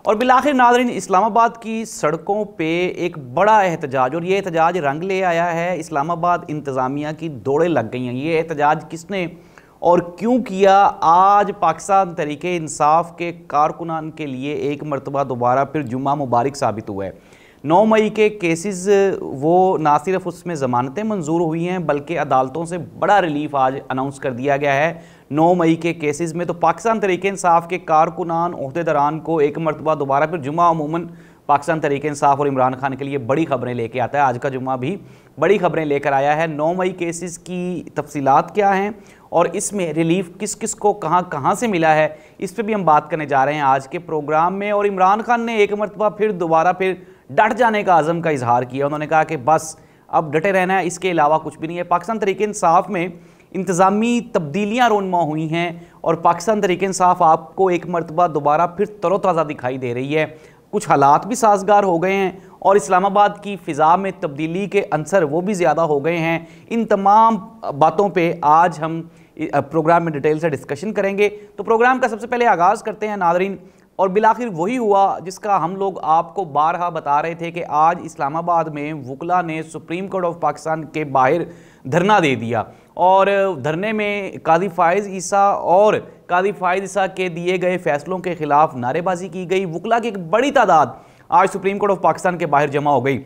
और बिलाखिर नाज़रीन, इस्लामाबाद की सड़कों पे एक बड़ा एहतजाज, और ये एहतजाज रंग ले आया है। इस्लामाबाद इंतज़ामिया की दौड़ें लग गई हैं। ये एहतजाज किसने और क्यों किया, आज पाकिस्तान तहरीक इंसाफ के कारकुनान के लिए एक मरतबा दोबारा फिर जुम्मा मुबारक साबित हुआ है। 9 मई के केसेस वो ना सिर्फ उसमें ज़मानतें मंजूर हुई हैं बल्कि अदालतों से बड़ा रिलीफ आज अनाउंस कर दिया गया है। 9 मई के केसेस में तो पाकिस्तान तहरीक इंसाफ के कारकुनान ओहदेदारान को एक मरतबा दोबारा फिर जुम्मा अमूमन पाकिस्तान तहरीक इंसाफ और इमरान खान के लिए बड़ी खबरें लेके आता है। आज का जुम्मा भी बड़ी खबरें लेकर आया है। 9 मई केसेस की तफसीलात क्या हैं और इसमें रिलीफ किस किस को कहाँ से मिला है, इस पर भी हम बात करने जा रहे हैं आज के प्रोग्राम में। और इमरान खान ने एक मरतबा फिर दोबारा फिर डट जाने का आज़म का इजहार किया। उन्होंने कहा कि बस अब डटे रहना है, इसके अलावा कुछ भी नहीं है। पाकिस्तान तहरीक इंसाफ में इंतज़ामी तब्दीलियाँ रोनमा हुई हैं और पाकिस्तान तहरीक इंसाफ आपको एक मरतबा दोबारा फिर तरोताज़ा दिखाई दे रही है। कुछ हालात भी साजगार हो गए हैं और इस्लामाबाद की फ़िज़ा में तब्दीली के अंसर वो भी ज़्यादा हो गए हैं। इन तमाम बातों पे आज हम प्रोग्राम में डिटेल से डिस्कशन करेंगे। तो प्रोग्राम का सबसे पहले आगाज़ करते हैं नाज़रीन, और बिलाखिर वही हुआ जिसका हम लोग आपको बारहा बता रहे थे कि आज इस्लामाबाद में वकला ने सुप्रीम कोर्ट ऑफ पाकिस्तान के बाहर धरना दे दिया। और धरने में काजी फ़ाइज़ ईसा और काजी फ़ाइज़ ईसा के दिए गए फैसलों के खिलाफ नारेबाजी की गई। वकला की एक बड़ी तादाद आज सुप्रीम कोर्ट ऑफ पाकिस्तान के बाहर जमा हो गई।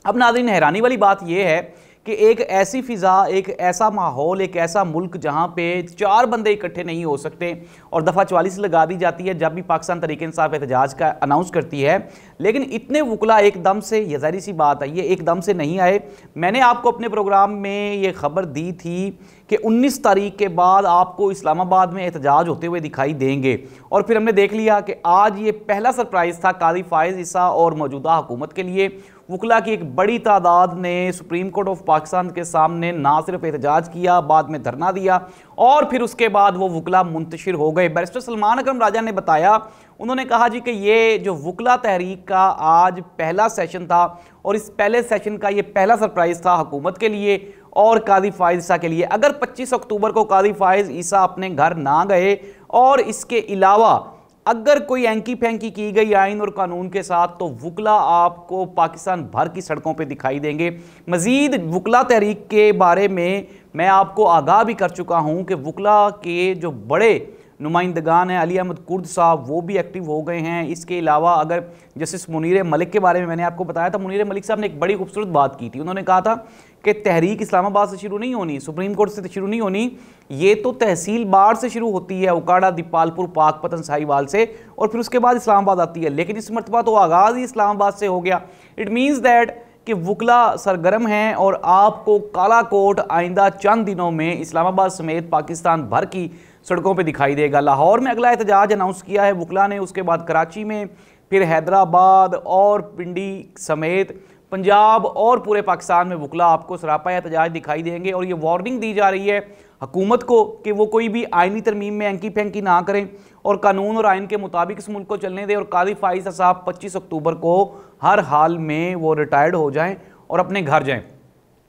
अब नाज़रीन, हैरानी वाली बात यह है कि एक ऐसी फ़िज़ा, एक ऐसा माहौल, एक ऐसा मुल्क जहाँ पे 4 बंदे इकट्ठे नहीं हो सकते और दफ़ा 44 लगा दी जाती है जब भी पाकिस्तान तहरीक इंसाफ एहतजाज का अनाउंस करती है। लेकिन इतने वकला एकदम से, ये ज़ाहिर सी बात है, ये एकदम से नहीं आए। मैंने आपको अपने प्रोग्राम में ये खबर दी थी कि 19 तारीख के बाद आपको इस्लामाबाद में एहतजाज होते हुए दिखाई देंगे, और फिर हमने देख लिया कि आज ये पहला सरप्राइज़ था काजी फ़ाइज़ ईसा और मौजूदा हुकूमत के लिए। वकला की एक बड़ी तादाद ने सुप्रीम कोर्ट ऑफ पाकिस्तान के सामने ना सिर्फ एहतजाज किया, बाद में धरना दिया और फिर उसके बाद वो वकला मुंतशिर हो गए। बैरिस्टर सलमान अकरम राजा ने बताया, उन्होंने कहा जी कि ये जो वकला तहरीक का आज पहला सेशन था और इस पहले सेशन का ये पहला सरप्राइज़ था हुकूमत के लिए और काजी फ़ाइज़ ईसा के लिए। अगर 25 अक्टूबर को काजी फ़ाइज़ ईसा अपने घर ना गए और इसके अलावा अगर कोई एंकी फेंकी की गई आइन और कानून के साथ, तो वकला आपको पाकिस्तान भर की सड़कों पे दिखाई देंगे। मज़ीद वकला तहरीक के बारे में मैं आपको आगाह भी कर चुका हूँ कि वकला के जो बड़े नुमाइंदगान हैं, अली अहमद कुर्द साहब, वो भी एक्टिव हो गए हैं। इसके अलावा अगर जस्टिस मुनीर मलिक के बारे में मैंने आपको बताया था, मुनीर मलिक साहब ने एक बड़ी खूबसूरत बात की थी। उन्होंने कहा था कि तहरीक इस्लामाबाद से शुरू नहीं होनी, सुप्रीम कोर्ट से शुरू नहीं होनी, ये तो तहसील बार से शुरू होती है, उकाड़ा, दीपालपुर, पाकपतन, साहिवाल से, और फिर उसके बाद इस्लामाबाद आती है। लेकिन इस मरतबा तो आगाज़ ही इस्लामाबाद से हो गया। इट मीन्स दैट कि वकला सरगर्म हैं और आपको काला कोट आइंदा चंद दिनों में इस्लामाबाद समेत पाकिस्तान भर की सड़कों पे दिखाई देगा। लाहौर में अगला एहतजाज अनाउंस किया है वकला ने, उसके बाद कराची में, फिर हैदराबाद और पिंडी समेत पंजाब और पूरे पाकिस्तान में वकला आपको सरापा एहतजाज दिखाई देंगे। और ये वार्निंग दी जा रही है हुकूमत को कि वो कोई भी आइनी तरमीम में एंकी फेंकी ना करें और कानून और आइन के मुताबिक इस मुल्क को चलने दें। और काजी फ़ाइज़ ईसा साहब 25 अक्टूबर को हर हाल में वो रिटायर्ड हो जाएं और अपने घर जाएं।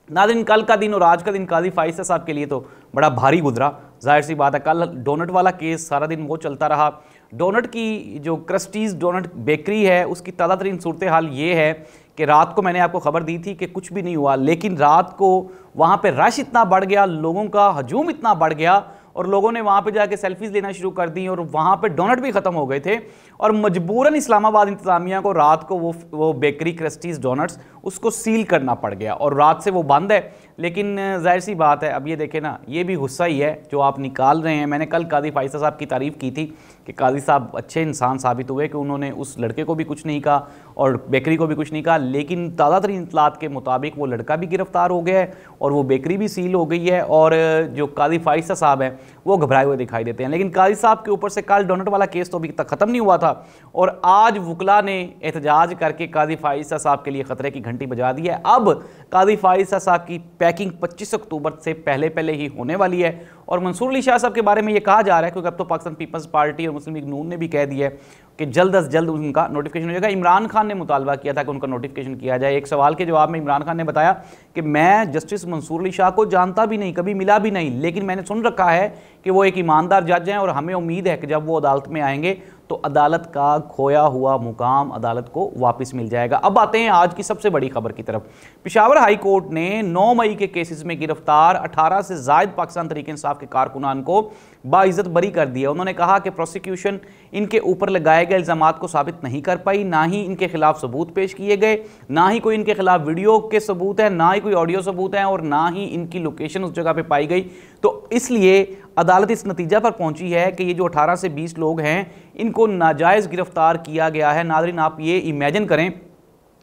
नाज़रीन, कल का दिन और आज का दिन काजी फ़ाइज़ ईसा साहब के लिए तो बड़ा भारी गुजरा, जाहिर सी बात है। कल डोनट वाला केस सारा दिन वो चलता रहा। डोनट की जो क्रस्टीज़ डोनट बेकरी है, उसकी ताज़ा तरीन सूरत हाल ये है कि रात को मैंने आपको खबर दी थी कि कुछ भी नहीं हुआ, लेकिन रात को वहाँ पे रश इतना बढ़ गया, लोगों का हजूम इतना बढ़ गया और लोगों ने वहाँ पे जाके सेल्फीज़ लेना शुरू कर दी और वहाँ पे डोनट भी ख़त्म हो गए थे और मजबूरन इस्लामाबाद इंतज़ामिया को रात को वो बेकरी क्रस्टीज़ डोनट्स उसको सील करना पड़ गया और रात से वो बंद है। लेकिन जाहिर सी बात है, अब ये देखें ना, ये भी गुस्सा ही है जो आप निकाल रहे हैं। मैंने कल काजी फ़ाइज़ ईसा साहब की तारीफ़ की थी कि काजी साहब अच्छे इंसान साबित हुए कि उन्होंने उस लड़के को भी कुछ नहीं कहा और बेकरी को भी कुछ नहीं कहा, लेकिन ताज़ा तरीन इत्तलात के मुताबिक वो लड़का भी गिरफ्तार हो गया है और वो बेकरी भी सील हो गई है और जो काजी फ़ाइज़ ईसा साहब हैं वो घबराए हुए दिखाई देते हैं। लेकिन काजी साहब के ऊपर से कल डोनट वाला केस तो अभी तक ख़त्म नहीं हुआ था और आज वकला ने एहतजाज करके काजी फ़ाइज़ ईसा साहब के लिए ख़तरे की घंटी बजा दी है। अब काजी फ़ाइज़ ईसा साहब की पैकिंग 25 अक्टूबर से पहले ही होने वाली है और मंसूर अली शाह साहब के बारे में ये कहा जा रहा है, क्योंकि अब तो पाकिस्तान पीपल्स पार्टी और मुस्लिम लीग नून ने भी कह दिया है कि जल्द अज जल्द उनका नोटिफिकेशन हो जाएगा। इमरान खान ने मुतालबा किया था कि उनका नोटिफिकेशन किया जाए। एक सवाल के जवाब में इमरान खान ने बताया कि मैं जस्टिस मंसूर अली शाह को जानता भी नहीं, कभी मिला भी नहीं, लेकिन मैंने सुन रखा है कि वो एक ईमानदार जज हैं और हमें उम्मीद है कि जब वो अदालत में आएंगे तो अदालत का खोया हुआ मुकाम अदालत को वापस मिल जाएगा। अब आते हैं आज की सबसे बड़ी खबर की तरफ। पेशावर हाई कोर्ट ने 9 मई के केसेस में गिरफ्तार 18 से ज्यादा पाकिस्तान तहरीक इंसाफ के कारकुनान को बाइज्जत बरी कर दिया। उन्होंने कहा कि प्रोसिक्यूशन इनके ऊपर लगाए गए इल्जामात को साबित नहीं कर पाई, ना ही इनके खिलाफ सबूत पेश किए गए, ना ही कोई इनके खिलाफ वीडियो के सबूत है, ना ही कोई ऑडियो सबूत है, और ना ही इनकी लोकेशन उस जगह पे पाई गई। तो इसलिए अदालत इस नतीजा पर पहुंची है कि ये जो 18 से 20 लोग हैं इनको नाजायज़ गिरफ्तार किया गया है। नाज़रीन, आप ये इमेजिन करें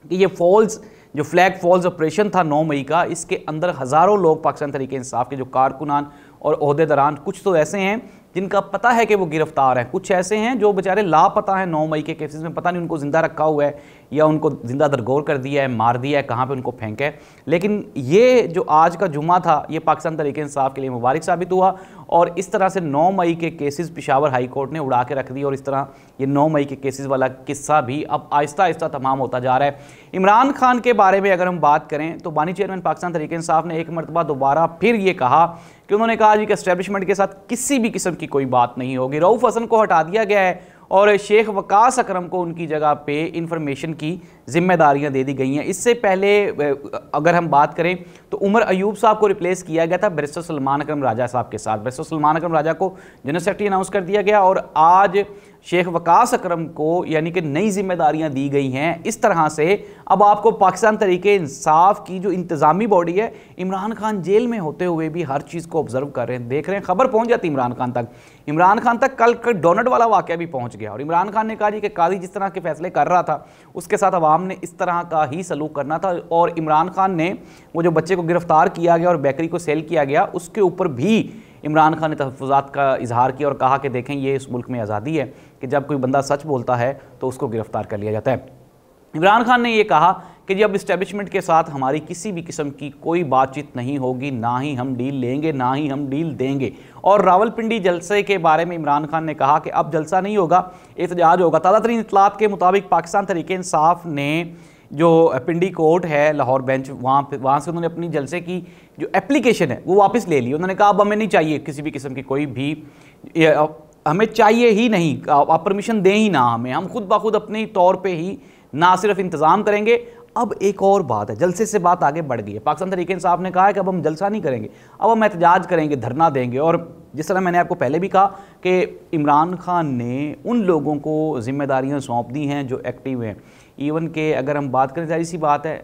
कि ये जो फ्लैग फॉल्स ऑपरेशन था 9 मई का, इसके अंदर हज़ारों लोग पाकिस्तान तहरीक इंसाफ के जो कारकुनान और ओहदेदारान, कुछ तो ऐसे हैं जिनका पता है कि वो गिरफ्तार हैं, कुछ ऐसे हैं जो बेचारे लापता हैं 9 मई के केसेस में, पता नहीं उनको ज़िंदा रखा हुआ है या उनको ज़िंदा दरगोर कर दिया है, मार दिया है, कहाँ पे उनको फेंका है। लेकिन ये जो आज का जुम्मा था ये पाकिस्तान तहरीक इंसाफ के लिए मुबारक साबित हुआ, और इस तरह से 9 मई के केसेस पेशावर हाई कोर्ट ने उड़ा के रख दी, और इस तरह ये 9 मई के केसेस वाला किस्सा भी अब आहिस्ता आहिस्ता तमाम होता जा रहा है। इमरान खान के बारे में अगर हम बात करें तो बानी चेयरमैन पाकिस्तान तहरीक इंसाफ ने एक मरतबा दोबारा फिर ये कहा कि उन्होंने कहा जी कि एस्टेब्लिशमेंट के साथ किसी भी किस्म की कोई बात नहीं होगी। रऊफ हसन को हटा दिया गया है और शेख वकास अकरम को उनकी जगह पे इंफॉर्मेशन की जिम्मेदारियां दे दी गई हैं। इससे पहले अगर हम बात करें तो उमर अयूब साहब को रिप्लेस किया गया था बैरिस्टर सलमान अकरम राजा साहब के साथ। बैरिस्टर सलमान अकरम राजा को जनरल सेक्रेटरी अनाउंस कर दिया गया और आज शेख वकास अकरम को यानी कि नई जिम्मेदारियां दी गई हैं। इस तरह से अब आपको पाकिस्तान तहरीक इंसाफ की जो इंतजामी बॉडी है, इमरान खान जेल में होते हुए भी हर चीज़ को ऑब्जर्व कर रहे हैं, देख रहे हैं, खबर पहुंच जाती इमरान खान तक। इमरान खान तक कल डोनट वाला वाक़या भी पहुंच गया और इमरान खान ने कहा जी कि काजी जिस तरह के फैसले कर रहा था उसके साथ अवाम ने इस तरह का ही सलूक करना था। और इमरान खान ने वो जो बच्चे को गिरफ्तार किया गया और बेकरी को सेल किया गया उसके ऊपर भी इमरान खान ने तहफ़्फ़ुज़ात का इजहार किया और कहा कि देखें ये इस मुल्क में आज़ादी है कि जब कोई बंदा सच बोलता है तो उसको गिरफ्तार कर लिया जाता है। इमरान खान ने यह कहा कि जब इस्टेब्लिशमेंट के साथ हमारी किसी भी किस्म की कोई बातचीत नहीं होगी, ना ही हम डील लेंगे, ना ही हम डील देंगे। और रावलपिंडी जलसे के बारे में इमरान खान ने कहा कि अब जलसा नहीं होगा, एहतजाज होगा। ताज़ा तरीन इत्तलात के मुताबिक पाकिस्तान तहरीक इंसाफ ने जो पिंडी कोर्ट है लाहौर बेंच, वहाँ से उन्होंने अपनी जलसे की जो एप्लीकेशन है वो वापस ले ली। उन्होंने कहा अब हमें नहीं चाहिए किसी भी किस्म की कोई भी, हमें चाहिए ही नहीं, आप परमिशन दें ही ना हमें, हम खुद ब खुद अपने तौर पे ही ना सिर्फ इंतज़ाम करेंगे। अब एक और बात है, जलसे से बात आगे बढ़ गई है। पाकिस्तान तहरीक इंसाफ ने कहा है कि अब हम जलसा नहीं करेंगे, अब हम एहतजाज करेंगे, धरना देंगे। और जिस तरह मैंने आपको पहले भी कहा कि इमरान खान ने उन लोगों को जिम्मेदारियां सौंप दी हैं जो एक्टिव हैं। इवन के अगर हम बात करें, जाहिर सी बात है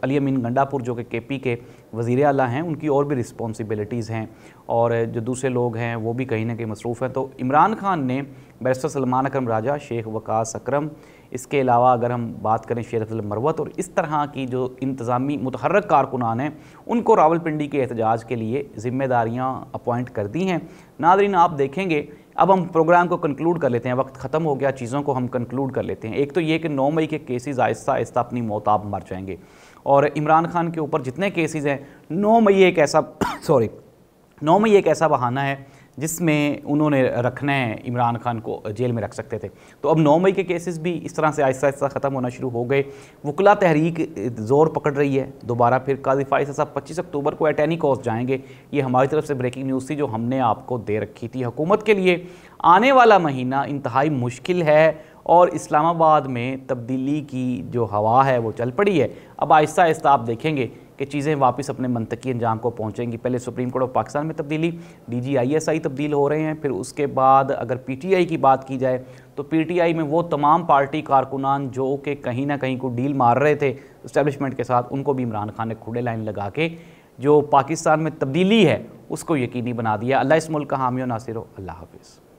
अली अमीन गंडापुर जो कि केपी के वज़ीर आला हैं, उनकी और भी रिस्पॉन्सिबिलिटीज़ हैं और जो दूसरे लोग हैं वो भी कहीं ना कहीं मसरूफ़ हैं। तो इमरान खान ने बैरिस्टर सलमान अकरम राजा, शेख वकास अकरम, इसके अलावा अगर हम बात करें शेर मरवत और इस तरह की जो इंतज़ामी मुतहर्रक कारकुनान हैं उनको रावलपिंडी के एहतजाज के लिए ज़िम्मेदारियाँ अपॉइंट कर दी हैं। नाज़रीन, आप देखेंगे, अब हम प्रोग्राम को कंक्लूड कर लेते हैं, वक्त ख़त्म हो गया, चीज़ों को हम कंक्लूड कर लेते हैं। एक तो ये कि 9 मई के केसेस आहिस्ता आहिस्ता अपनी मौताब मर जाएंगे और इमरान खान के ऊपर जितने केसेस हैं 9 मई एक ऐसा बहाना है जिसमें उन्होंने रखना है, इमरान खान को जेल में रख सकते थे। तो अब 9 मई के केसेस भी इस तरह से आहिस्ता आहिस्ता ख़त्म होना शुरू हो गए। वकला तहरीक ज़ोर पकड़ रही है दोबारा, फिर काजी फाइज़ साहब 25 अक्टूबर को एट एनी कॉस्ट जाएंगे। ये हमारी तरफ से ब्रेकिंग न्यूज़ थी जो हमने आपको दे रखी थी। हुकूमत के लिए आने वाला महीना इंतहाई मुश्किल है और इस्लामाबाद में तब्दीली की जो हवा है वो चल पड़ी है। अब आहिस्ता आहिस्ता आप देखेंगे कि चीज़ें वापस अपने मंतकी अंजाम को पहुँचेंगी। पहले सुप्रीम कोर्ट ऑफ पाकिस्तान में तब्दीली, DGISI तब्दील हो रहे हैं, फिर उसके बाद अगर PTI की बात की जाए तो PTI में वो तमाम पार्टी कारकुनान जो कि कहीं ना कहीं को डील मार रहे थे इस्टेब्लिशमेंट के साथ, उनको भी इमरान खान ने खुले लाइन लगा के जो पाकिस्तान में तब्दीली है उसको यकीनी बना दिया। अल्लाह इस मुल्क का हामी और नासिर हो। अल्लाह हाफिज़।